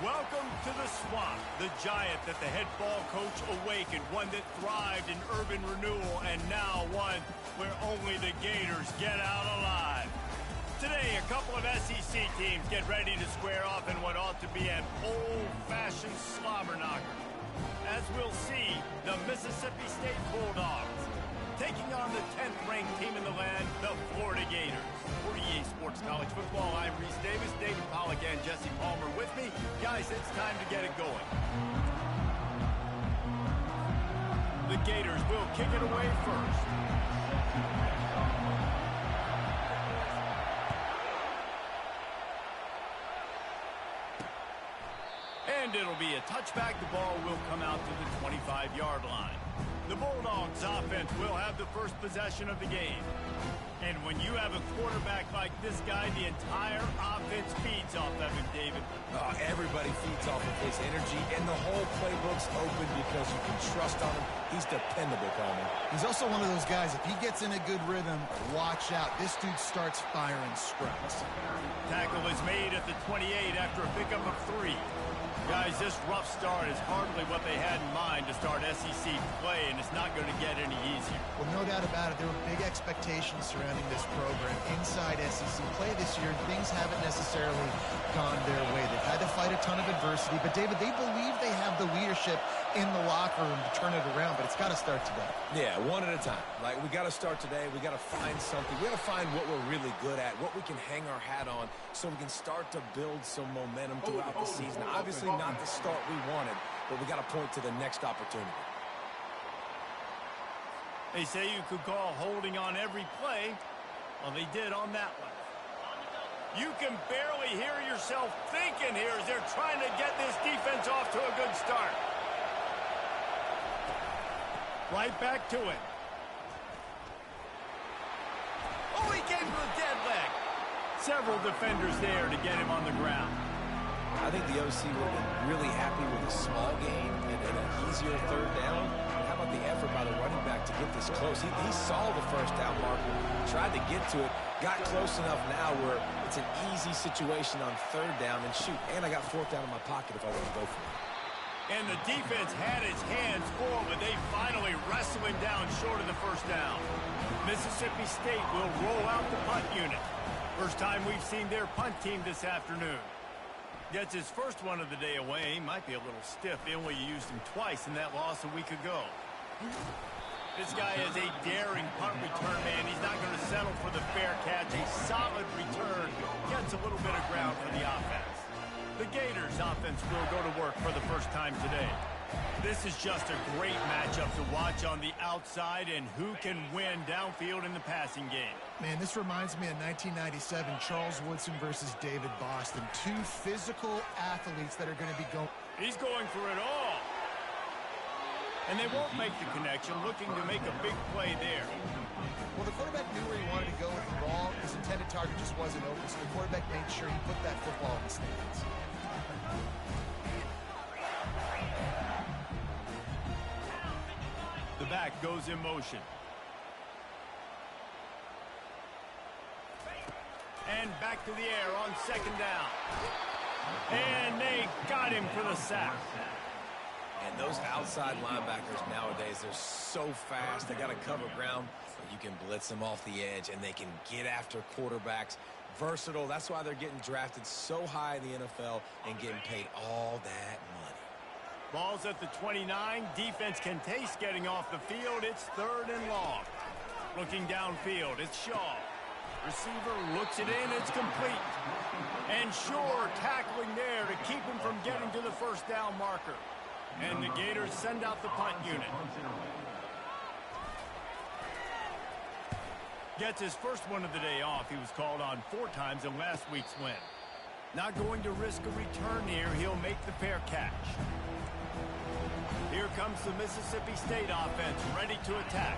Welcome to the swamp, the giant that the head ball coach awakened, one that thrived in urban renewal, and now one where only the Gators get out alive. Today, a couple of SEC teams get ready to square off in what ought to be an old-fashioned slobber knocker. As we'll see, the Mississippi State Bulldogs taking on the 10th-ranked team in the land, the Florida Gators. For EA Sports College Football, I'm Reese Davis, David Pollack, and Jesse Palmer with me. Guys, it's time to get it going. The Gators will kick it away first. And it'll be a touchback. The ball will come out to the 25-yard line. The Bulldogs offense will have the first possession of the game. And when you have a quarterback like this guy, the entire offense feeds off of him, David. Everybody feeds off of his energy, and the whole playbook's open because you can trust on him. He's dependable, Coleman. He's also one of those guys, if he gets in a good rhythm, watch out. This dude starts firing strikes. Tackle is made at the 28 after a pickup of 3. Guys, this rough start is hardly what they had in mind to start SEC play, and it's not going to get any easier. Well, no doubt about it. There were big expectations surrounding this program inside SEC play this year, and things haven't necessarily gone their way. They've had to fight a ton of adversity, but, David, they believe they have the leadership in the locker room to turn it around, but it's got to start today. Yeah, one at a time. Like, we got to start today. We got to find something. We got to find what we're really good at, what we can hang our hat on, so we can start to build some momentum throughout the season. Obviously, not the start we wanted, but we got to point to the next opportunity. They say you could call holding on every play. Well, they did on that one. You can barely hear yourself thinking here as they're trying to get this defense off to a good start. Right back to it. Oh, he gave him a dead leg. Several defenders there to get him on the ground. I think the OC would have been really happy with a small gain and an easier third down. How about the effort by the running back to get this close? He saw the first down marker, tried to get to it, got close enough now where it's an easy situation on third down, and shoot, and I got fourth down in my pocket if I want to go for it. And the defense had its hands full, but they finally wrestle him down short of the first down. Mississippi State will roll out the punt unit. First time we've seen their punt team this afternoon. Gets his first one of the day away. Might be a little stiff in where you used him twice in that loss a week ago. This guy is a daring punt return man. He's not going to settle for the fair catch. A solid return. Gets a little bit of ground for the offense. The Gators offense will go to work for the first time today. This is just a great matchup to watch on the outside, and who can win downfield in the passing game. Man, this reminds me of 1997, Charles Woodson versus David Boston. Two physical athletes that are going to be going. He's going for it all. And they won't make the connection, looking to make a big play there. Well, the quarterback knew where he wanted to go with the ball. His intended target just wasn't open, so the quarterback made sure he put that football in the stands. The back goes in motion. And back to the air on second down. And they got him for the sack. And those outside linebackers nowadays, they're so fast. They got to cover ground. But you can blitz them off the edge, and they can get after quarterbacks. Versatile. That's why they're getting drafted so high in the NFL and getting paid all that money. Ball's at the 29. Defense can taste getting off the field. It's third and long. Looking downfield, it's Shaw. Receiver looks it in. It's complete. And Shore tackling there to keep him from getting to the first down marker. And the Gators send out the punt unit. Gets his first one of the day off. He was called on 4 times in last week's win. Not going to risk a return here. He'll make the fair catch. Here comes the Mississippi State offense, ready to attack.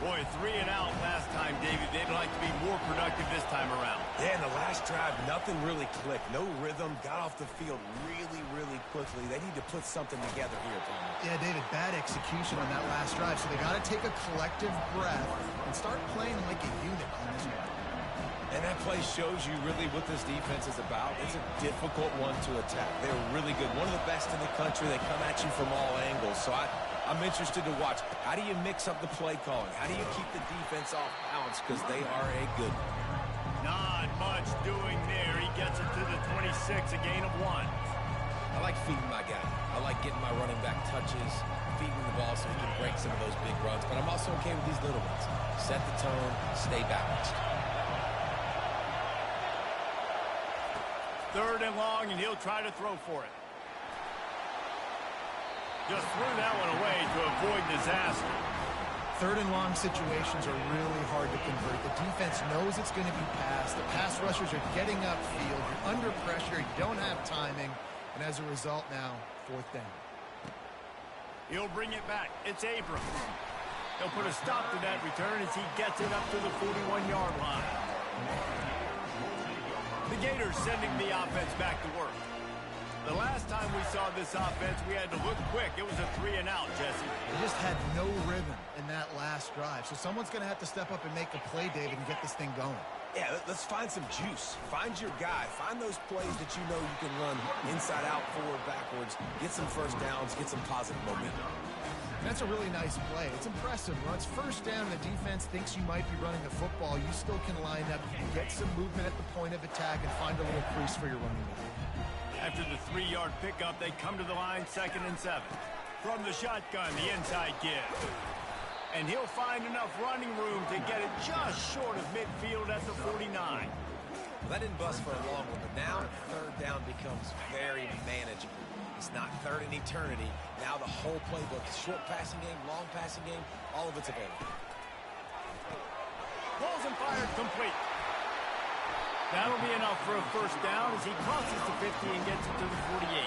Boy, 3 and out last time, David. They'd like to be more productive this time around. Yeah, in the last drive, nothing really clicked. No rhythm, got off the field really quickly. They need to put something together here, Palmer. Yeah, David, bad execution on that last drive, so they got to take a collective breath and start playing like a unit on this one. And that play shows you really what this defense is about. It's a difficult one to attack. They're really good. One of the best in the country. They come at you from all angles. So I'm interested to watch. How do you mix up the play calling? How do you keep the defense off balance? Because they are a good one. Not much doing there. He gets it to the 26, a gain of 1. I like feeding my guy. I like getting my running back touches, feeding the ball so he can break some of those big runs. But I'm also okay with these little ones. Set the tone, stay balanced. 3rd and long, and he'll try to throw for it. Just threw that one away to avoid disaster. 3rd and long situations are really hard to convert. The defense knows it's going to be passed. The pass rushers are getting upfield. You're under pressure. You don't have timing. And as a result now, 4th down. He'll bring it back. It's Abrams. He'll put a stop to that return as he gets it up to the 41-yard line. The Gators sending the offense back to work. The last time we saw this offense, we had to look quick. It was a 3-and-out, Jesse. They just had no rhythm in that last drive. So someone's going to have to step up and make a play, David, and get this thing going. Yeah, let's find some juice. Find your guy. Find those plays that you know you can run inside out, forward, backwards. Get some first downs. Get some positive momentum. That's a really nice play. It's impressive. When it's 1st down and the defense thinks you might be running the football, you still can line up, you can get some movement at the point of attack, and find a little crease for your running back. After the 3-yard pickup, they come to the line 2nd and 7. From the shotgun, the inside give. And he'll find enough running room to get it just short of midfield at the 49. Well, that didn't bust for a long one, but now 3rd down becomes very manageable. It's not 3rd in eternity. Now the whole playbook, short passing game, long passing game, all of it's available. Pulls and fired complete. That'll be enough for a 1st down as he crosses the 50 and gets it to the 48.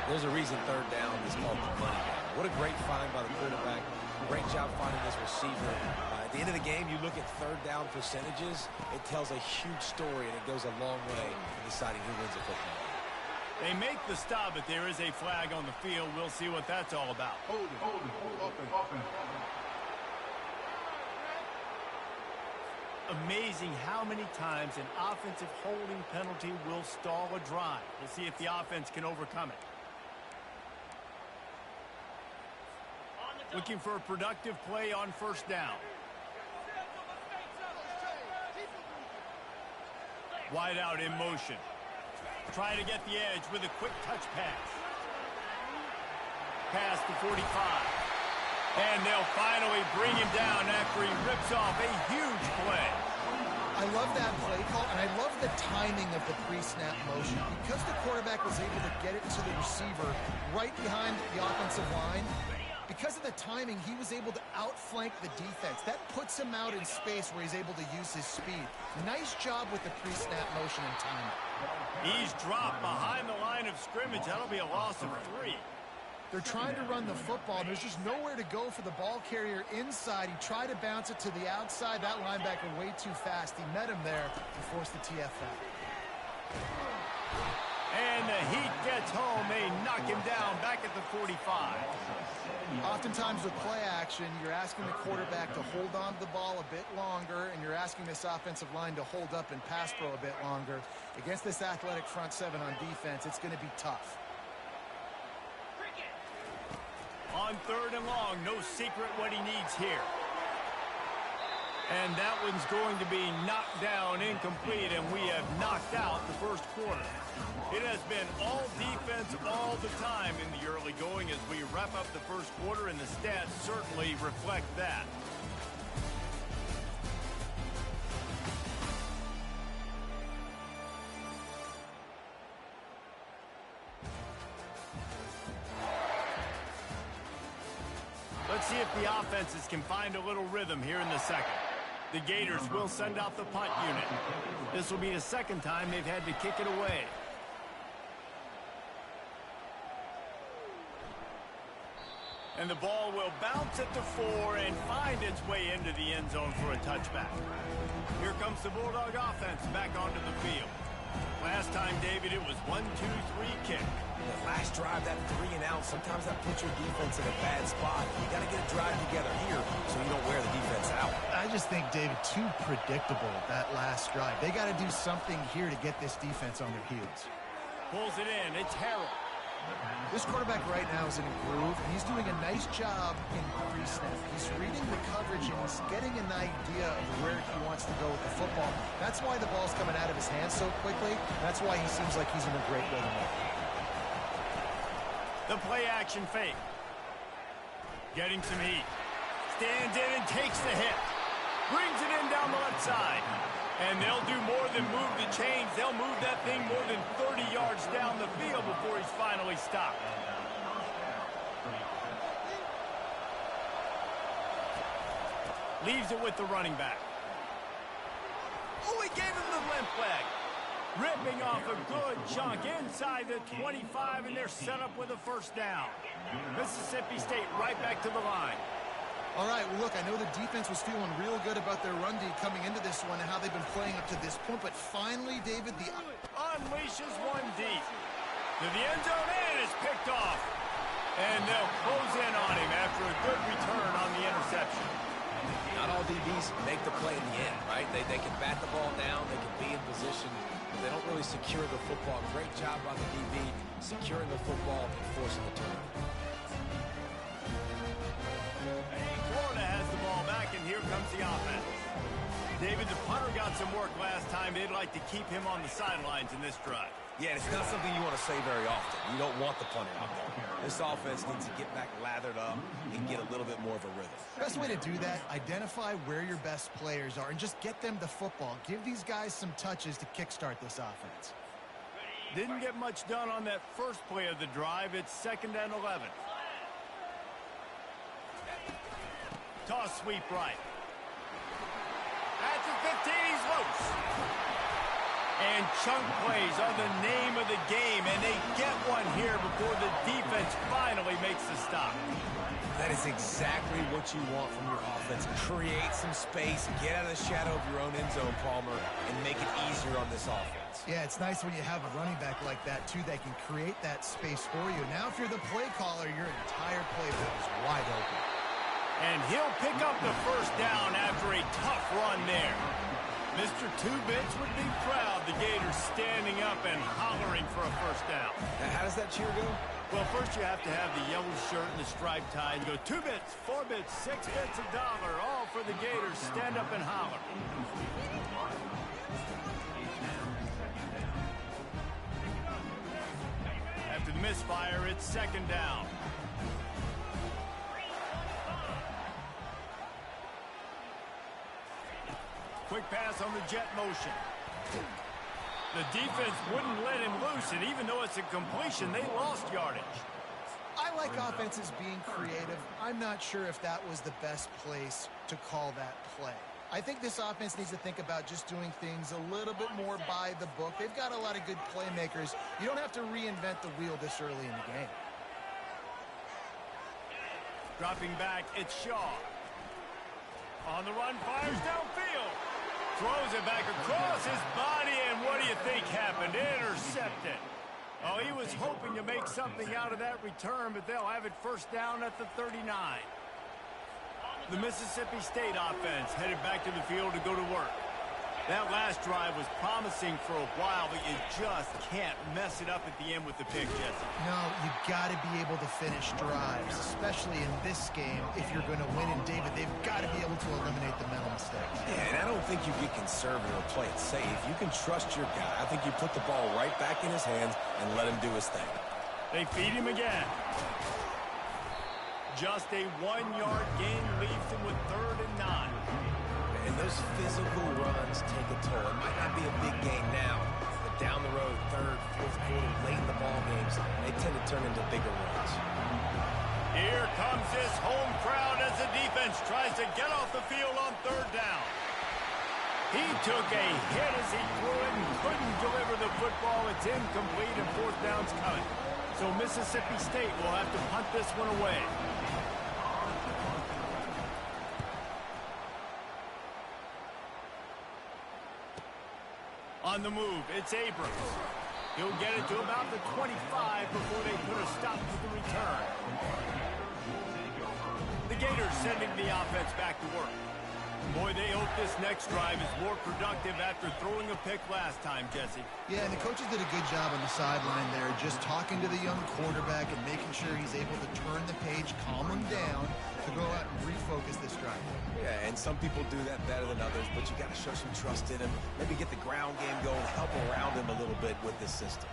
There's a reason 3rd down is called the money down. What a great find by the quarterback. Great job finding this receiver. At the end of the game, you look at 3rd down percentages. It tells a huge story, and it goes a long way in deciding who wins a football game. They make the stop, but there is a flag on the field. We'll see what that's all about. Hold it. Amazing how many times an offensive holding penalty will stall a drive. We'll see if the offense can overcome it. Looking for a productive play on 1st down. Wide out in motion. Trying to get the edge with a quick touch pass. Pass to 45. And they'll finally bring him down after he rips off a huge play. I love that play call, and I love the timing of the pre-snap motion. Because the quarterback was able to get it to the receiver right behind the offensive line, because of the timing, he was able to outflank the defense. That puts him out in space where he's able to use his speed. Nice job with the pre-snap motion and timing. He's dropped behind the line of scrimmage. That'll be a loss of 3. They're trying to run the football. There's just nowhere to go for the ball carrier inside. He tried to bounce it to the outside. That linebacker way too fast. He met him there and forced the TFL. And the Heat gets home. They knock him down back at the 45. Oftentimes with play action, you're asking the quarterback to hold on to the ball a bit longer, and you're asking this offensive line to hold up and pass pro a bit longer. Against this athletic front 7 on defense, it's going to be tough. On 3rd and long, no secret what he needs here. And that one's going to be knocked down incomplete, and we have knocked out the 1st quarter. It has been all defense all the time in the early going as we wrap up the 1st quarter, and the stats certainly reflect that. Let's see if the offenses can find a little rhythm here in the 2nd. The Gators will send out the punt unit. This will be the 2nd time they've had to kick it away. And the ball will bounce at the 4 and find its way into the end zone for a touchback. Here comes the Bulldog offense back onto the field. Last time, David, it was 1-2-3 kick. The last drive, that 3 and out, sometimes that puts your defense in a bad spot. You got to get a drive together here so you don't wear the defense out. I just think, David, too predictable, that last drive. They got to do something here to get this defense on their heels. Pulls it in. It's Harrell. This quarterback right now is in a groove, and he's doing a nice job in pre-snap. He's reading the coverage, and he's getting an idea of where he wants to go with the football. That's why the ball's coming out of his hands so quickly. That's why he seems like he's in a great rhythm. The play-action fake. Getting some heat. Stands in and takes the hit. Brings it in down the left side. And they'll do more than move the chains. They'll move that thing more than 30 yards down the field before he's finally stopped. Leaves it with the running back. Oh, he gave him the limp leg. Ripping off a good chunk inside the 25, and they're set up with a first down. Mississippi State right back to the line. All right, well, look, I know the defense was feeling real good about their run D coming into this one and how they've been playing up to this point, but finally, David, the unleashes one deep. To the end zone, and is picked off. And they'll close in on him after a good return on the interception. Not all DBs make the play in the end, right? They can bat the ball down, they can be in position, but they don't really secure the football. Great job by the DB securing the football and forcing the turnover. Florida has the ball back, and here comes the offense. David, the punter got some work last time. They'd like to keep him on the sidelines in this drive. Yeah, it's not something you want to say very often. You don't want the punter out there. This offense needs to get back lathered up and get a little bit more of a rhythm. Best way to do that, identify where your best players are and just get them the football. Give these guys some touches to kickstart this offense. Didn't get much done on that first play of the drive. It's 2nd and 11. Toss sweep right. At the 15, he's loose. And chunk plays are the name of the game, and they get one here before the defense finally makes the stop. That is exactly what you want from your offense. Create some space, get out of the shadow of your own end zone, Palmer, and make it easier on this offense. Yeah, it's nice when you have a running back like that, too, that can create that space for you. Now, if you're the play caller, your entire playbook is wide open. And he'll pick up the first down after a tough run there. Mr. Two-Bits would be proud. The Gators standing up and hollering for a first down. Now, how does that cheer go? Well, first you have to have the yellow shirt and the striped tie. You go 2 bits, 4 bits, 6 bits, $1, all for the Gators. Stand up and holler. After the misfire, it's 2nd down. Quick pass on the jet motion. The defense wouldn't let him loose, and even though it's a completion, they lost yardage. I like offenses being creative. I'm not sure if that was the best place to call that play. I think this offense needs to think about just doing things a little bit more by the book. They've got a lot of good playmakers. You don't have to reinvent the wheel this early in the game. Dropping back, it's Shaw. On the run, fires downfield. Throws it back across his body, and what do you think happened? Intercepted. Oh, he was hoping to make something out of that return, but they'll have it first down at the 39. The Mississippi State offense headed back to the field to go to work. That last drive was promising for a while, but you just can't mess it up at the end with the pick, Jesse. No, you got to be able to finish drives, especially in this game. If you're going to win, and David, they've got to be able to eliminate the mental mistakes. Yeah, and I don't think you get conservative or play it safe. You can trust your guy. I think you put the ball right back in his hands and let him do his thing. They feed him again. Just a 1-yard gain leaves him with 3rd and 9. And those physical runs take a toll. It might not be a big game now, but down the road, 3rd, 4th quarter, late in the ball games, they tend to turn into bigger runs. Here comes this home crowd as the defense tries to get off the field on 3rd down. He took a hit as he threw it and couldn't deliver the football. It's incomplete and 4th down's coming. So Mississippi State will have to punt this one away. On the move. It's Abrams. He'll get it to about the 25 before they put a stop to the return. The Gators sending the offense back to work. Boy, they hope this next drive is more productive after throwing a pick last time, Jesse. Yeah, and the coaches did a good job on the sideline there, just talking to the young quarterback and making sure he's able to turn the page, calm him down, to go out and refocus this drive. Yeah, and some people do that better than others, but you got to show some trust in him. Maybe get the ground game going, help around him a little bit with this system.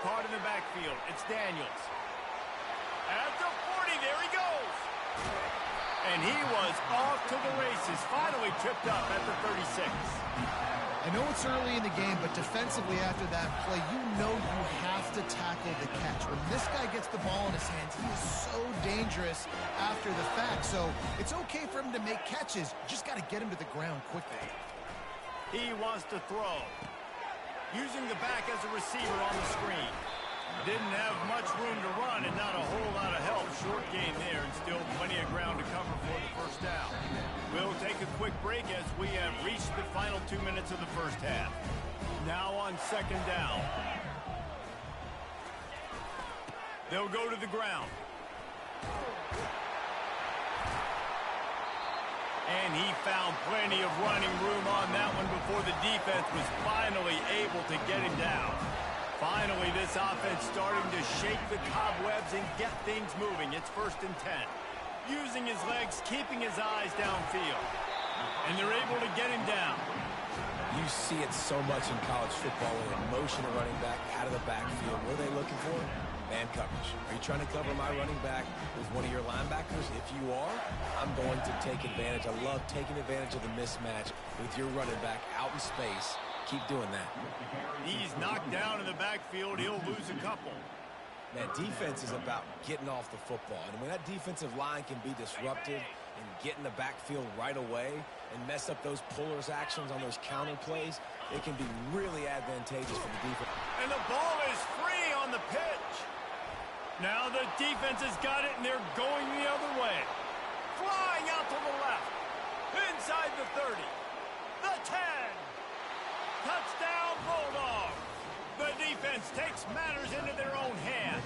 Caught in the backfield. It's Daniels. At the 40, there he goes. And he was off to the races, finally tripped up at the 36. I know it's early in the game, but defensively after that play, you know you have to tackle the catch. When this guy gets the ball in his hands, he is so dangerous after the fact. So it's okay for him to make catches. You just got to get him to the ground quickly. He wants to throw. Using the back as a receiver on the screen. Didn't have much room to run and not a whole lot of help. Short gain there and still plenty of ground to cover for the first down. We'll take a quick break as we have reached the final 2 minutes of the first half. Now on second down. They'll go to the ground. And he found plenty of running room on that one before the defense was finally able to get him down. Finally, this offense starting to shake the cobwebs and get things moving. It's 1st and 10. Using his legs, keeping his eyes downfield. And they're able to get him down. You see it so much in college football with a motion of running back out of the backfield. What are they looking for? Man coverage. Are you trying to cover my running back with one of your linebackers? If you are, I'm going to take advantage. I love taking advantage of the mismatch with your running back out in space. Keep doing that. He's knocked down in the backfield. He'll lose a couple. Man, defense is about getting off the football. And when that defensive line can be disrupted and get in the backfield right away and mess up those pullers actions on those counter plays, it can be really advantageous for the defense. And the ball is free on the pitch. Now the defense has got it, and they're going the other way. Flying out to the left. Inside the 30. The 10. Touchdown, Bulldogs. The defense takes matters into their own hands.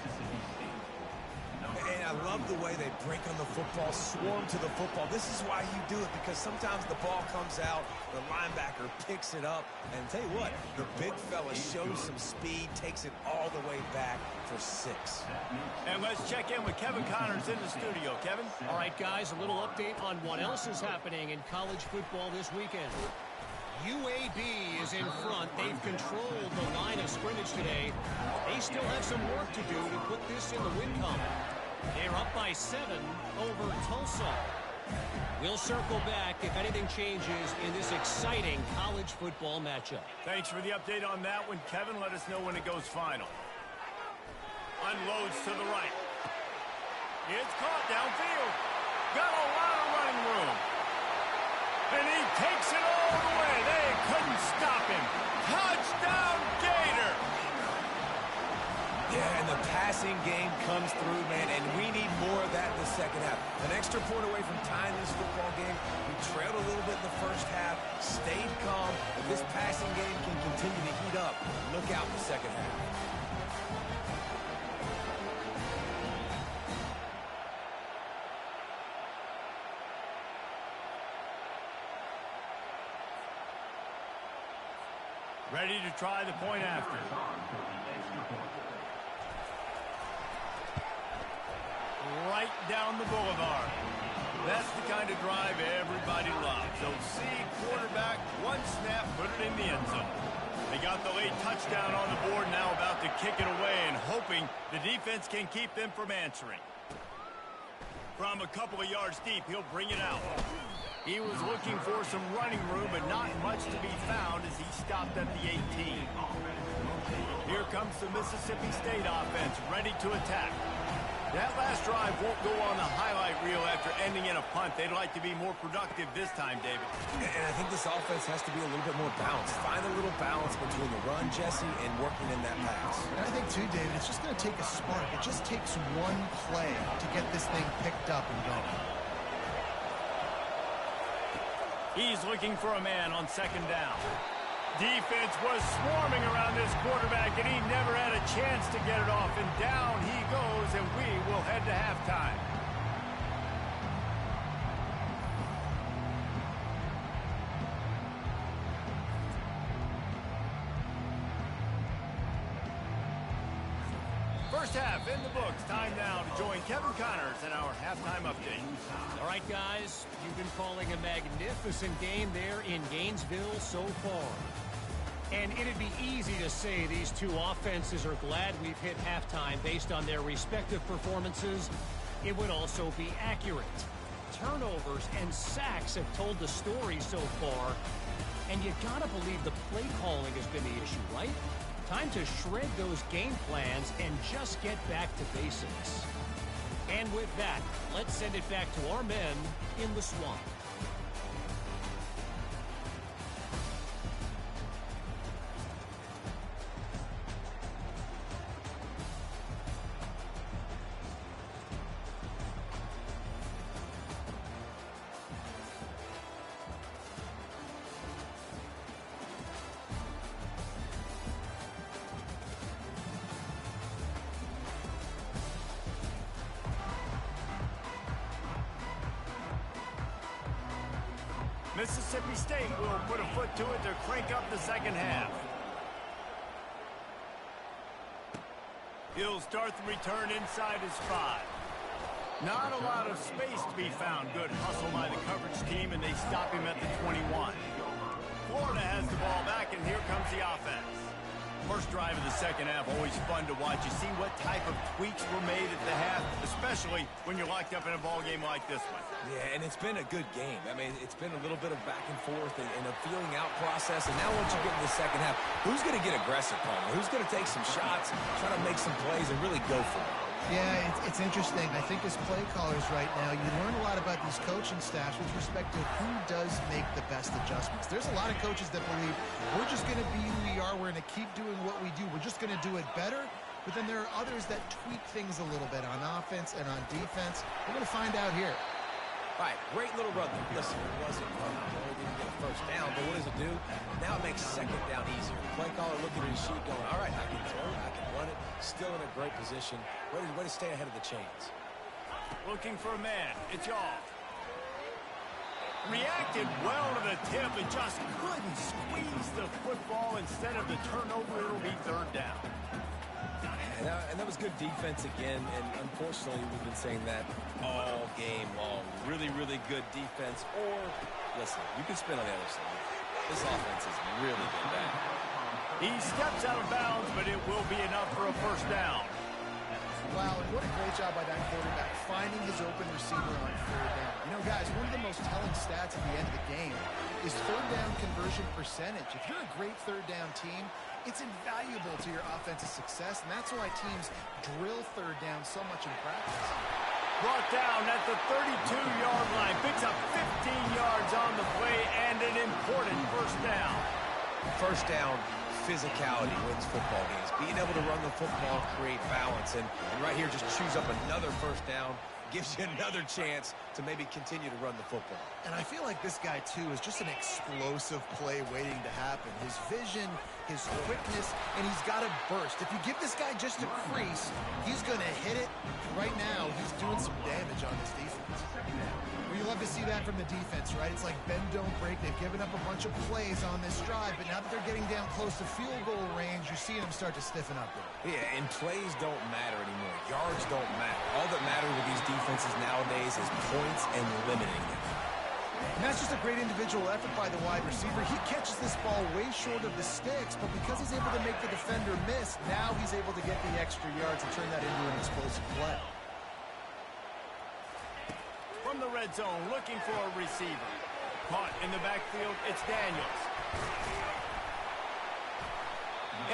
And I love the way they break on the football, swarm to the football. This is why you do it, because sometimes the ball comes out, the linebacker picks it up, and tell you what, the big fella shows some speed, takes it all the way back for 6. And let's check in with Kevin Connors in the studio. Kevin? All right, guys, a little update on what else is happening in college football this weekend. UAB is in front. They've controlled the line of scrimmage today. They still have some work to do to put this in the win column. They're up by 7 over Tulsa. We'll circle back if anything changes in this exciting college football matchup. Thanks for the update on that one, Kevin. Let us know when it goes final. Unloads to the right. It's caught downfield. Got a lot of running room. And he takes it all the way. They couldn't stop him. Touchdown, Gator! Yeah, and the passing game comes through, man, and we need more of that in the second half. An extra point away from tying this football game. We trailed a little bit in the first half, stayed calm. If this passing game can continue to heat up, look out in the second half. Ready to try the point after. Right down the boulevard. That's the kind of drive everybody loves. OC, quarterback, one snap, put it in the end zone. They got the late touchdown on the board, now about to kick it away and hoping the defense can keep them from answering. From a couple of yards deep, he'll bring it out. He was looking for some running room, but not much to be found as he stopped at the 18. Here comes the Mississippi State offense, ready to attack. That last drive won't go on the highlight reel after ending in a punt. They'd like to be more productive this time, David. And I think this offense has to be a little bit more balanced. Find a little balance between the run, Jesse, and working in that pass. And I think, too, David, it's just going to take a spark. It just takes one play to get this thing picked up and going. He's looking for a man on second down. Defense was swarming around this quarterback, and he never had a chance to get it off. And down he goes, and we will head to halftime. First half in the books. Time now to join Kevin Connors in our halftime update. All right, guys, you've been calling a magnificent game there in Gainesville so far. And it'd be easy to say these two offenses are glad we've hit halftime based on their respective performances. It would also be accurate. Turnovers and sacks have told the story so far. And you gotta believe the play calling has been the issue, right? Time to shred those game plans and just get back to basics. And with that, let's send it back to our men in the swamp. Mississippi State will put a foot to it to crank up the second half. He'll start the return inside his 5. Not a lot of space to be found. Good hustle by the coverage team, and they stop him at the 21. Florida has the ball back, and here comes the offense. First drive of the second half, always fun to watch. You see what type of tweaks were made at the half, especially when you're locked up in a ball game like this one. Yeah, and it's been a good game. I mean, it's been a little bit of back and forth and a feeling out process. And now once you get in the second half, who's going to get aggressive, Palmer? Who's going to take some shots, try to make some plays, and really go for it? Yeah, it's interesting. I think as play callers right now, you learn a lot about these coaching staffs with respect to who does make the best adjustments. There's a lot of coaches that believe we're just going to be who we are. We're going to keep doing what we do. We're just going to do it better. But then there are others that tweak things a little bit on offense and on defense. We're going to find out here. All right, great little run there. Listen, it wasn't only didn't get a first down, but what does it do? Now it makes second down easier. The play caller looking at his sheet going, all right, I can throw it, I can run it. Still in a great position. Way to stay ahead of the chains. Looking for a man. It's y'all. Reacted well to the tip and just couldn't squeeze the football. Instead of the turnover, it'll be third down. And that was good defense again, and unfortunately we've been saying that all game long. Really, really good defense. Or, listen, you can spin on the other side. This offense has really been bad. He steps out of bounds, but it will be enough for a first down. Wow, and what a great job by that quarterback, finding his open receiver on third down. You know, guys, one of the most telling stats at the end of the game is third down conversion percentage. If you're a great third down team, it's invaluable to your offensive success, and that's why teams drill third down so much in practice. Brought down at the 32-yard line, picks up 15 yards on the play, and an important first down. First down, physicality wins football games. Being able to run the football, create balance, and right here just choose up another first down, gives you another chance to maybe continue to run the football. And I feel like this guy, too, is just an explosive play waiting to happen. His vision, his quickness, and he's got a burst. If you give this guy just a crease, he's going to hit it. Right now, he's doing some damage on this defense. Well, you love to see that from the defense, right? It's like bend, don't break. They've given up a bunch of plays on this drive, but now that they're getting down close to field goal range, you're seeing them start to stiffen up there. Yeah, and plays don't matter anymore. Yards don't matter. All that matters with these defenses nowadays is points and limiting them. And that's just a great individual effort by the wide receiver. He catches this ball way short of the sticks, but because he's able to make the defender miss, now he's able to get the extra yards and turn that into an explosive play. From the red zone, looking for a receiver. Caught in the backfield, it's Daniels.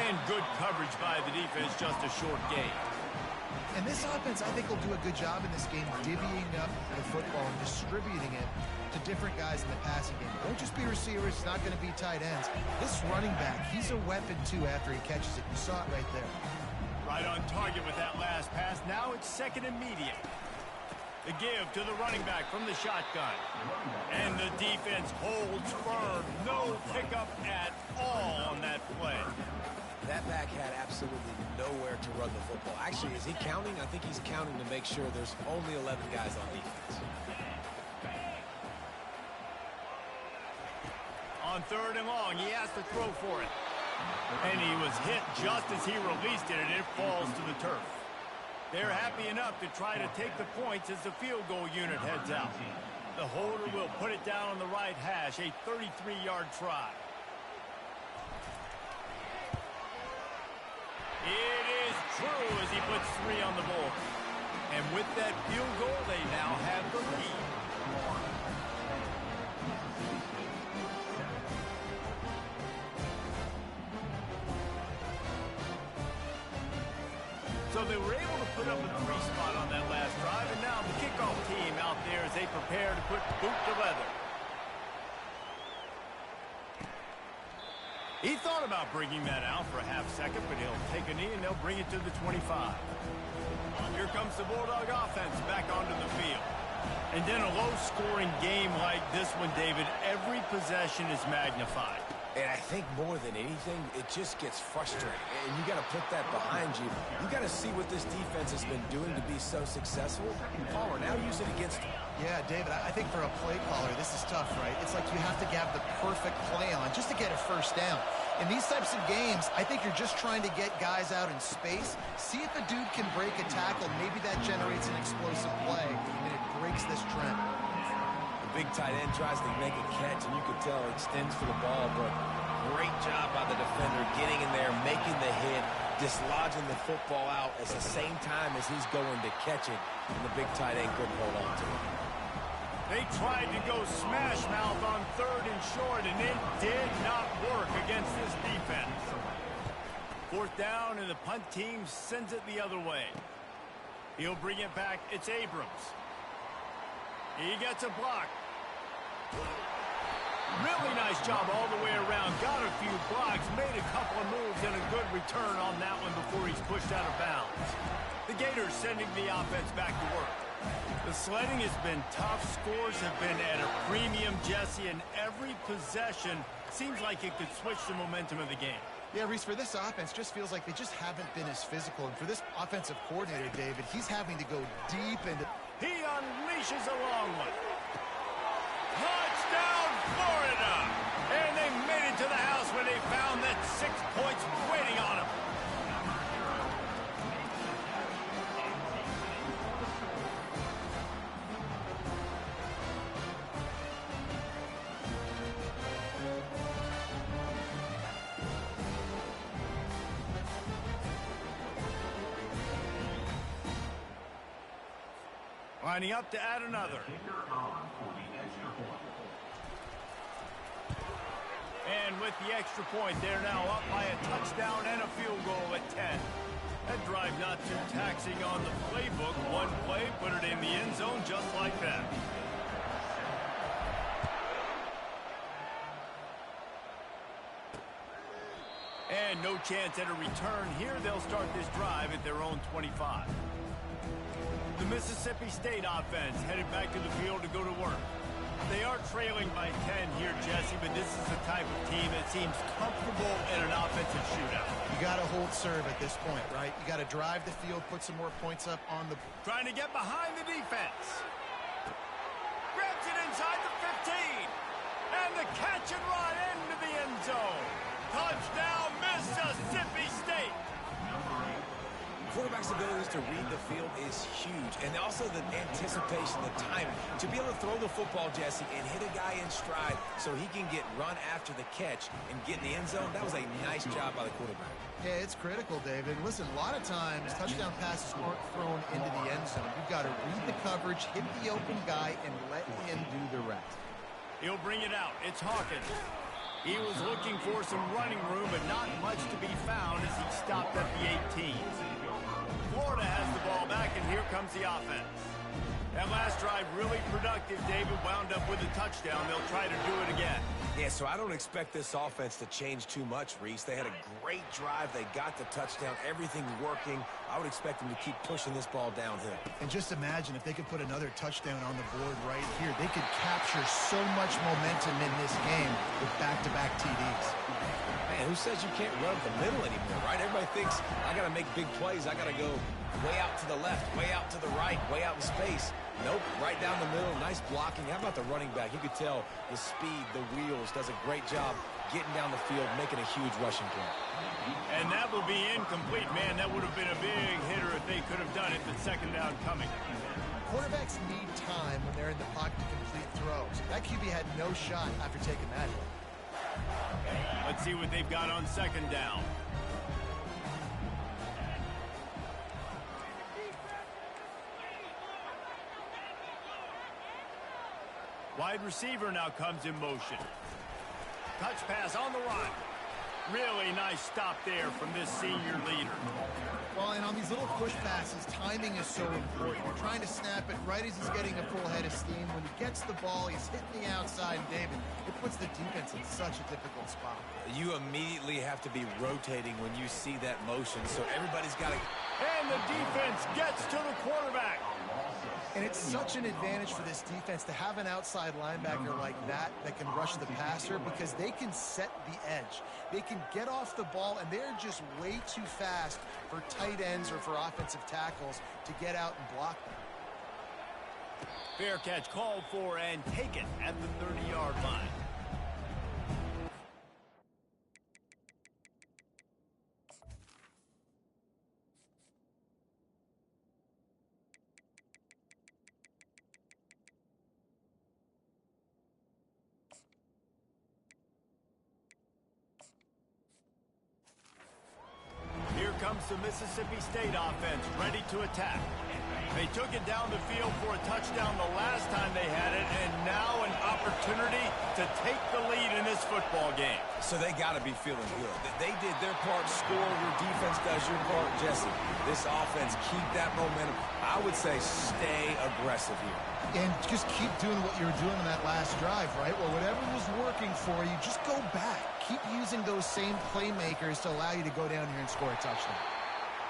And good coverage by the defense, just a short gain. And this offense, I think, will do a good job in this game divvying up the football and distributing it to different guys in the passing game. It won't just be receivers. It's not going to be tight ends. This running back, he's a weapon, too, after he catches it. You saw it right there. Right on target with that last pass. Now it's second and medium. The give to the running back from the shotgun. And the defense holds firm. No pickup at all on that play. That back had absolutely nowhere to run the football. Actually, is he counting? I think he's counting to make sure there's only 11 guys on defense. On 3rd and long, he has to throw for it. And he was hit just as he released it, and it falls to the turf. They're happy enough to try to take the points as the field goal unit heads out. The holder will put it down on the right hash, a 33-yard try. It is true as he puts 3 on the board. And with that field goal, they now have the lead. So they were able to put up a 3 spot on that last drive, and now the kickoff team out there as they prepare to put boot to leather. He thought about bringing that out for a half second, but he'll take a knee and they'll bring it to the 25. Here comes the Bulldog offense back onto the field. And in a low-scoring game like this one, David, every possession is magnified. And I think more than anything, it just gets frustrating. And you got to put that behind you. You got to see what this defense has been doing to be so successful. Caller, now use it against him. Yeah, David, I think for a play caller, this is tough, right? It's like you have to have the perfect play on just to get a first down. In these types of games, I think you're just trying to get guys out in space, see if a dude can break a tackle. Maybe that generates an explosive play, and it breaks this trend. Big tight end tries to make a catch, and you could tell he extends for the ball, but great job by the defender getting in there, making the hit, dislodging the football out at the same time as he's going to catch it, and the big tight end couldn't hold on to it. They tried to go smash mouth on 3rd and short, and it did not work against this defense. 4th down, and the punt team sends it the other way. He'll bring it back. It's Abrams. He gets a block. Really nice job all the way around. Got a few blocks, made a couple of moves, and a good return on that one before he's pushed out of bounds. The Gators sending the offense back to work. The sledding has been tough. Scores have been at a premium, Jesse, and every possession seems like it could switch the momentum of the game. Yeah, Reese, for this offense, just feels like they just haven't been as physical. And for this offensive coordinator, David, he's having to go deep into... He unleashes a long one. Touchdown, Florida! And they made it to the house where they found that 6 points waiting on them. Lining up to add another. And with the extra point, they're now up by a touchdown and a field goal at 10. That drive not too taxing on the playbook. One play, put it in the end zone just like that. And no chance at a return here. They'll start this drive at their own 25. The Mississippi State offense headed back to the field to go to work. They are trailing by 10 here, Jesse, but this is the type of team that seems comfortable in an offensive shootout. You got to hold serve at this point, right? You got to drive the field, put some more points up on the... Trying to get behind the defense. Grabs it inside the 15. And the catch and run into the end zone. Touchdown, Mississippi State. Quarterback's abilities to read the field is huge, and also the anticipation, the timing. To be able to throw the football, Jesse, and hit a guy in stride so he can get run after the catch and get in the end zone, that was a nice job by the quarterback. Yeah, it's critical, David. Listen, a lot of times touchdown passes aren't thrown into the end zone. You've got to read the coverage, hit the open guy, and let him do the rest. He'll bring it out. It's Hawkins. He was looking for some running room, but not much to be found as he stopped at the 18. Florida has the ball back, and here comes the offense. That last drive really productive. David wound up with a touchdown. They'll try to do it again. Yeah, so I don't expect this offense to change too much, Reese. They had a great drive. They got the touchdown. Everything working. I would expect them to keep pushing this ball downhill. And just imagine if they could put another touchdown on the board right here. They could capture so much momentum in this game with back-to-back TDs. Man, who says you can't run up the middle anymore, right? Everybody thinks I got to make big plays. I got to go way out to the left, way out to the right, way out in space. Nope, right down the middle. Nice blocking. How about the running back? You could tell the speed, the wheels, does a great job getting down the field, making a huge rushing play. And that will be incomplete. Man, that would have been a big hitter if they could have done it. The second down coming. Quarterbacks need time when they're in the pocket to complete throws. That QB had no shot after taking that hit. Let's see what they've got on second down. Wide receiver now comes in motion. Touch pass on the run. Really nice stop there from this senior leader. Well, and on these little push passes, timing is so important. You're trying to snap it right as he's getting a full head of steam. When he gets the ball, he's hitting the outside, and David, it puts the defense in such a difficult spot. You immediately have to be rotating when you see that motion, so everybody's got to... And the defense gets to the quarterback. And it's such an advantage for this defense to have an outside linebacker like that can rush the passer because they can set the edge. They can get off the ball, and they're just way too fast for tight ends or for offensive tackles to get out and block them. Fair catch called for and taken at the 30-yard line. Here comes the Mississippi State offense, ready to attack. They took it down the field for a touchdown the last time they had it, and now an opportunity to take the lead in this football game. So they got to be feeling good. They did their part, score. Your defense does your part, Jesse. This offense, keep that momentum. I would say stay aggressive here. And just keep doing what you were doing in that last drive, right? Well, whatever was working for you, just go back. Keep using those same playmakers to allow you to go down here and score a touchdown.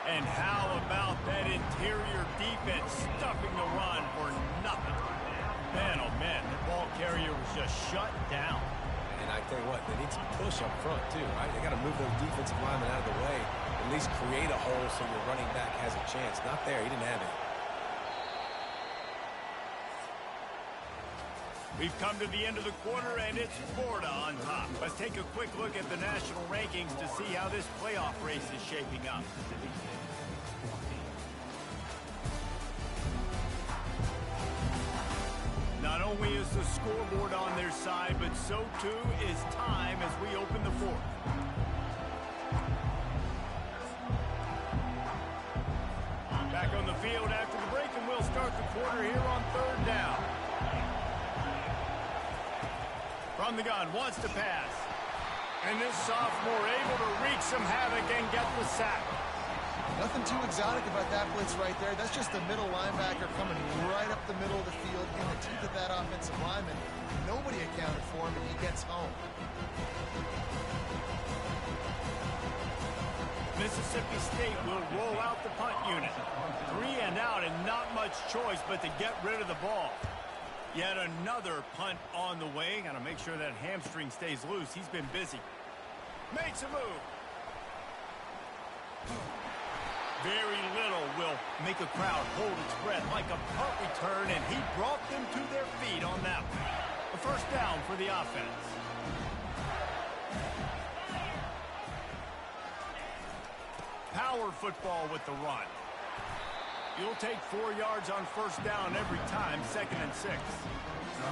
And how about that interior defense stuffing the run for nothing? Man, oh man, the ball carrier was just shut down. And I tell you what, they need some push up front too, right? They got to move those defensive linemen out of the way, at least create a hole so your running back has a chance. Not there, he didn't have it. We've come to the end of the quarter, and it's Florida on top. Let's take a quick look at the national rankings to see how this playoff race is shaping up. Not only is the scoreboard on their side, but so too is time as we open the fourth. Back on the field after the break, and we'll start the quarter here on third down. From the gun, wants to pass. And this sophomore able to wreak some havoc and get the sack. Nothing too exotic about that blitz right there. That's just the middle linebacker coming right up the middle of the field in the teeth of that offensive lineman. Nobody accounted for him, and he gets home. Mississippi State will roll out the punt unit. 3 and out, and not much choice but to get rid of the ball. Yet another punt on the way. Got to make sure that hamstring stays loose. He's been busy. Makes a move. Very little will make a crowd hold its breath like a punt return, and he brought them to their feet on that one. A first down for the offense. Power football with the run. You'll take 4 yards on first down every time, 2nd and 6.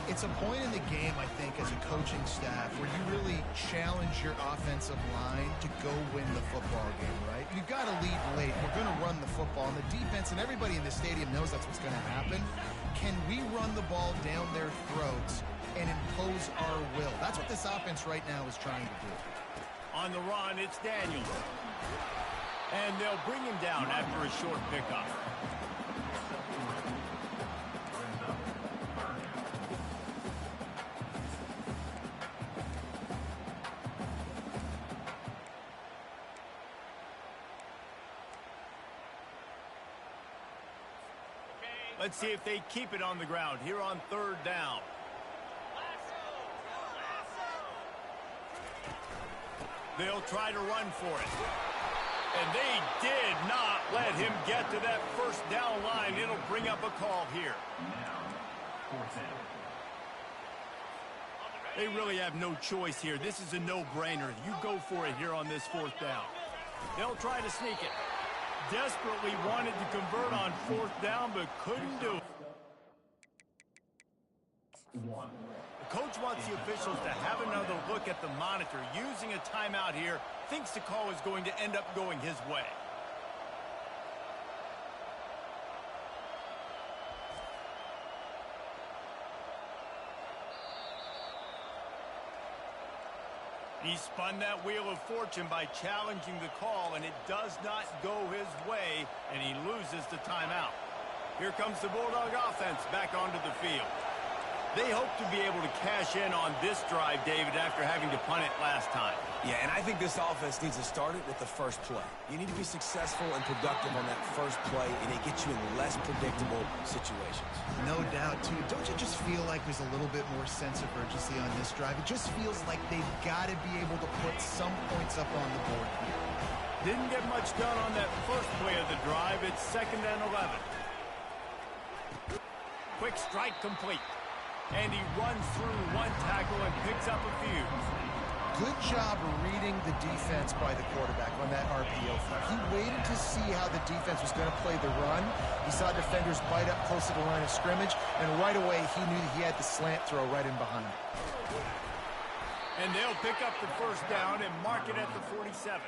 It's a point in the game, I think, as a coaching staff where you really challenge your offensive line to go win the football game, right? You've got to lead late. We're going to run the football, and the defense and everybody in the stadium knows that's what's going to happen. Can we run the ball down their throats and impose our will? That's what this offense right now is trying to do. On the run, it's Daniels. And they'll bring him down after a short pickup. Let's see if they keep it on the ground here on third down. They'll try to run for it. And they did not let him get to that first down line. It'll bring up a call here. They really have no choice here. This is a no-brainer. You go for it here on this fourth down. They'll try to sneak it. Desperately wanted to convert on fourth down, but couldn't do it. The coach wants the officials to have another look at the monitor. Using a timeout here, thinks the call is going to end up going his way. He spun that wheel of fortune by challenging the call, and it does not go his way, and he loses the timeout. Here comes the Bulldog offense back onto the field. They hope to be able to cash in on this drive, David, after having to punt it last time. Yeah, and I think this offense needs to start it with the first play. You need to be successful and productive on that first play, and it gets you in less predictable situations. No doubt, too. Don't you just feel like there's a little bit more sense of urgency on this drive? It just feels like they've got to be able to put some points up on the board here. Didn't get much done on that first play of the drive. It's 2nd and 11. Quick strike complete. And he runs through one tackle and picks up a few. Good job reading the defense by the quarterback on that RPO throw. He waited to see how the defense was going to play the run. He saw defenders bite up close to the line of scrimmage, and right away he knew he had the slant throw right in behind him. And they'll pick up the first down and mark it at the 47.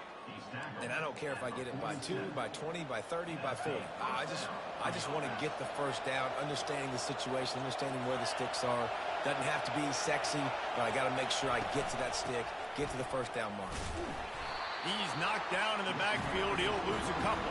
And I don't care if I get it by 2, by 20, by 30, by 40. I just want to get the first down, understanding the situation, understanding where the sticks are. Doesn't have to be sexy, but I got to make sure I get to that stick, get to the first down mark. He's knocked down in the backfield. He'll lose a couple.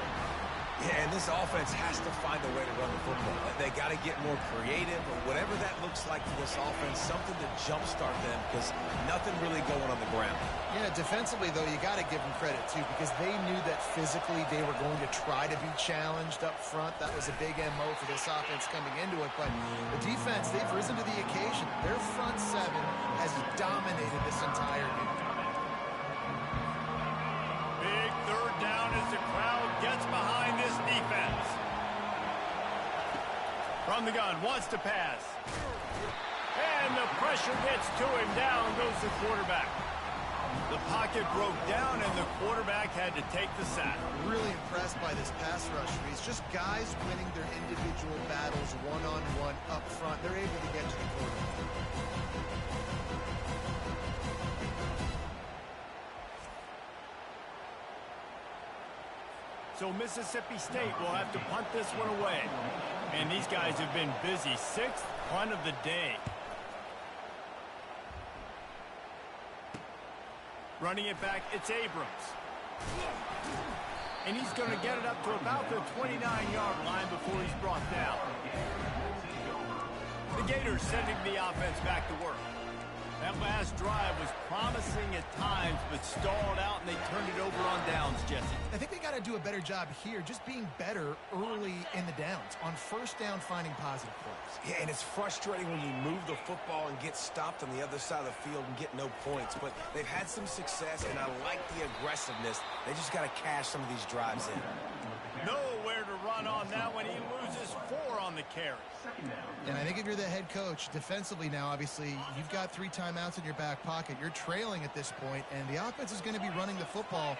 Yeah, and this offense has to find a way to run the football. They got to get more creative, or whatever that looks like for this offense, something to jumpstart them, because nothing really going on the ground. Yeah, defensively, though, you got to give them credit, too, because they knew that physically they were going to try to be challenged up front. That was a big MO for this offense coming into it. But the defense, they've risen to the occasion. Their front seven has dominated this entire game. Big third down as the crowd gets behind this defense. From the gun, wants to pass. And the pressure gets to him. Down goes the quarterback. The pocket broke down, and the quarterback had to take the sack. Really impressed by this pass rush, Reese. Just guys winning their individual battles one-on-one up front. They're able to get to the quarterback. So Mississippi State will have to punt this one away. And these guys have been busy. 6th punt of the day. Running it back, it's Abrams. And he's going to get it up to about the 29-yard line before he's brought down. The Gators sending the offense back to work. That last drive was promising at times, but stalled out, and they turned it over on downs, Jesse. I think they got to do a better job here, just being better early in the downs. On first down, finding positive plays. Yeah, and it's frustrating when you move the football and get stopped on the other side of the field and get no points. But they've had some success, and I like the aggressiveness. They just got to cash some of these drives in. Nowhere to run on that one. He loses 4 on the carry. And I think if you're the head coach, defensively now, obviously, you've got 3 timeouts in your back pocket. You're trailing at this point, and the offense is going to be running the football,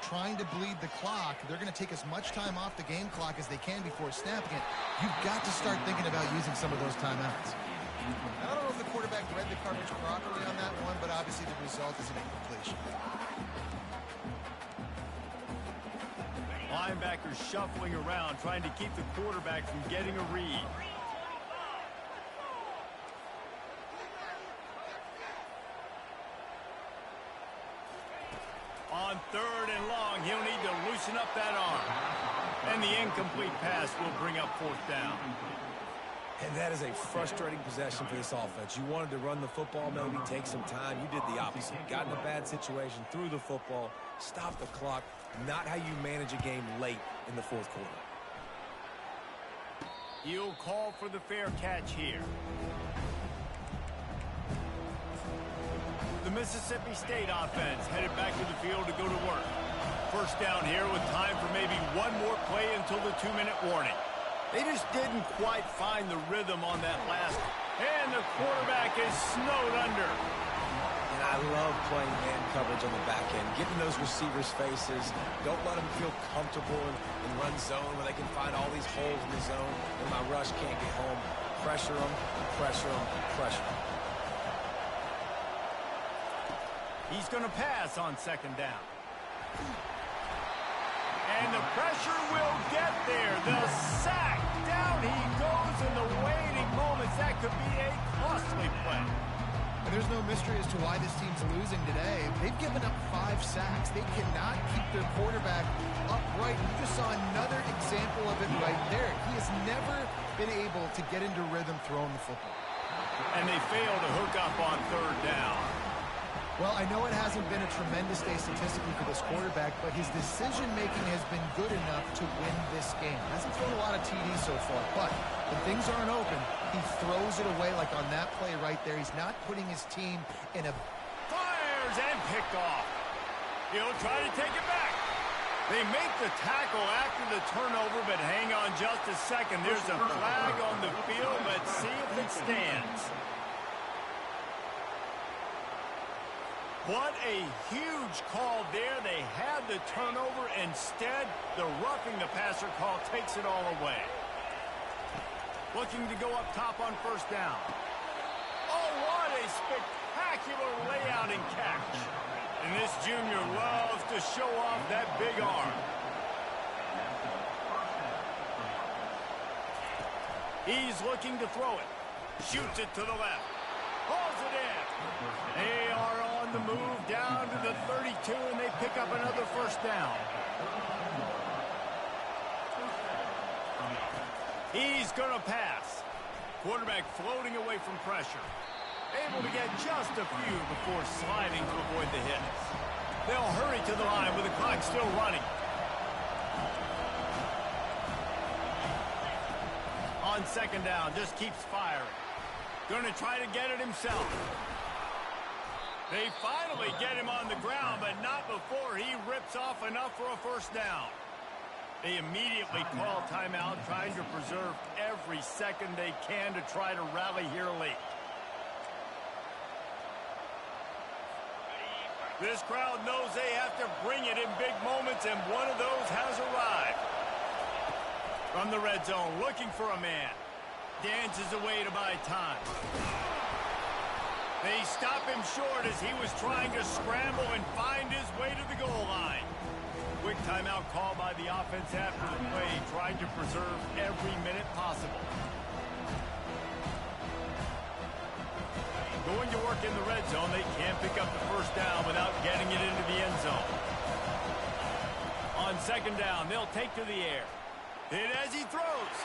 trying to bleed the clock. They're going to take as much time off the game clock as they can before snapping it. You've got to start thinking about using some of those timeouts. I don't know if the quarterback read the coverage properly on that one, but obviously the result is an incompletion. Linebackers shuffling around, trying to keep the quarterback from getting a read. On 3rd and long, he'll need to loosen up that arm. And the incomplete pass will bring up 4th down. And that is a frustrating possession for this offense. You wanted to run the football, maybe take some time. You did the opposite. Got in a bad situation, threw the football, stopped the clock. Not how you manage a game late in the 4th quarter. He'll call for the fair catch here. The Mississippi State offense headed back to the field to go to work. First down here with time for maybe one more play until the 2-minute warning. They just didn't quite find the rhythm on that last. And the quarterback is snowed under. And I love playing man coverage on the back end, getting those receivers' faces. Don't let them feel comfortable in run zone where they can find all these holes in the zone and my rush can't get home. Pressure them, pressure them, pressure them. He's going to pass on second down. And the pressure will get there. The sack. Down he goes in the waiting moments. That could be a costly play. And there's no mystery as to why this team's losing today. They've given up 5 sacks. They cannot keep their quarterback upright. You just saw another example of it right there. He has never been able to get into rhythm throwing the football. And they fail to hook up on third down. Well, I know it hasn't been a tremendous day statistically for this quarterback, but his decision-making has been good enough to win this game. Hasn't thrown a lot of TDs so far, but when things aren't open, he throws it away like on that play right there. He's not putting his team in a... Fires and picked off. He'll try to take it back. They make the tackle after the turnover, but hang on just a second. There's a flag on the field. Let's see if it stands. What a huge call there. They had the turnover. Instead, the roughing the passer call takes it all away. Looking to go up top on first down. Oh, what a spectacular layout and catch. And this junior loves to show off that big arm. He's looking to throw it. Shoots it to the left. Hauls it in. They are on the move down to the 32, and they pick up another first down. He's going to pass. Quarterback floating away from pressure. Able to get just a few before sliding to avoid the hits. They'll hurry to the line with the clock still running. On second down, just keeps firing. Going to try to get it himself. They finally get him on the ground, but not before he rips off enough for a first down. They immediately call timeout, trying to preserve every second they can to try to rally here late. This crowd knows they have to bring it in big moments, and one of those has arrived. From the red zone, looking for a man. Dances away to buy time. They stop him short as he was trying to scramble and find his way to the goal line. Quick timeout call by the offense after the play, trying to preserve every minute possible. Going to work in the red zone, they can't pick up the first down without getting it into the end zone. On second down, they'll take to the air. Hit as he throws.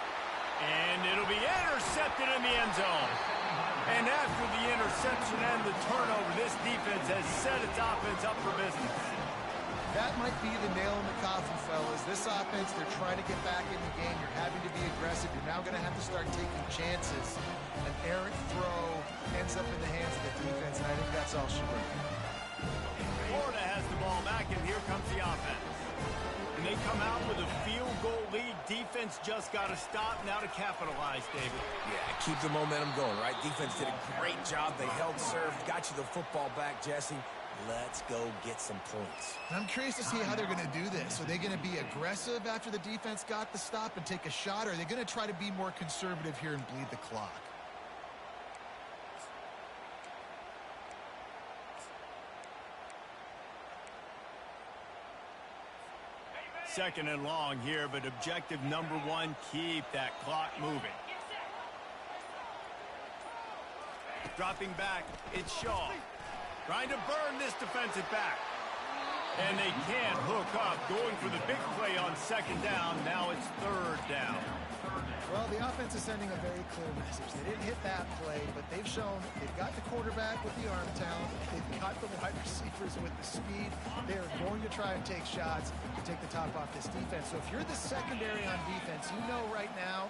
And it'll be intercepted in the end zone. And after the interception and the turnover, this defense has set its offense up for business. That might be the nail in the coffin, fellas. This offense, they're trying to get back in the game. You're having to be aggressive. You're now going to have to start taking chances. An errant throw ends up in the hands of the defense, and I think that's all she wrote. Florida has the ball back, and here comes the offense. And they come out with a field goal lead. Defense just got to stop now to capitalize, David. Yeah, keep the momentum going, right? Defense did a great job. They held serve, got you the football back, Jesse. Let's go get some points. I'm curious to see how they're going to do this. Are they going to be aggressive after the defense got the stop and take a shot, or are they going to try to be more conservative here and bleed the clock? Second and long here, but objective number one, keep that clock moving. Dropping back, it's Shaw. Trying to burn this defensive back. And they can't hook up. Going for the big play on second down. Now it's third down. Well, the offense is sending a very clear message. They didn't hit that play, but they've shown they've got the quarterback with the arm talent. They've got the wide receivers with the speed. They are going to try and take shots to take the top off this defense. So if you're the secondary on defense, you know right now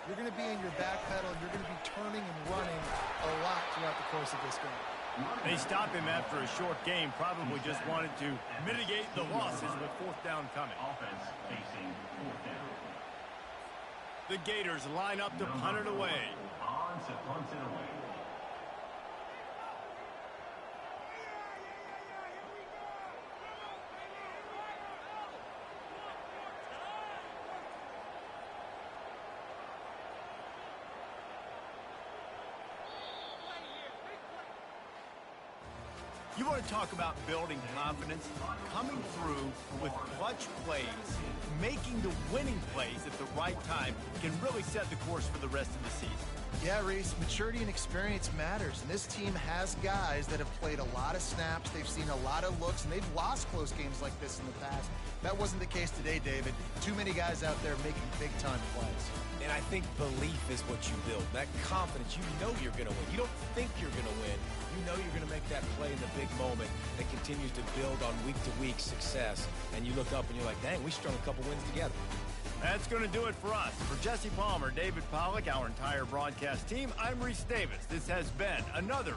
you're going to be in your back pedal, and you're going to be turning and running a lot throughout the course of this game. They stop him after a short game, probably just wanted to mitigate the losses with fourth down coming. Offense facing fourth down. The Gators line up to punt it away. On to punt it away. You want to talk about building confidence? Coming through with clutch plays, making the winning plays at the right time can really set the course for the rest of the season. Yeah, Reese, maturity and experience matters, and this team has guys that have played a lot of snaps, they've seen a lot of looks, and they've lost close games like this in the past. That wasn't the case today, David. Too many guys out there making big-time plays. And I think belief is what you build. That confidence, you know you're going to win. You don't think you're going to win. You know you're going to make that play in the big moment that continues to build on week-to-week success. And you look up and you're like, dang, we strung a couple wins together. That's going to do it for us. For Jesse Palmer, David Pollack, our entire broadcast team, I'm Reese Davis. This has been another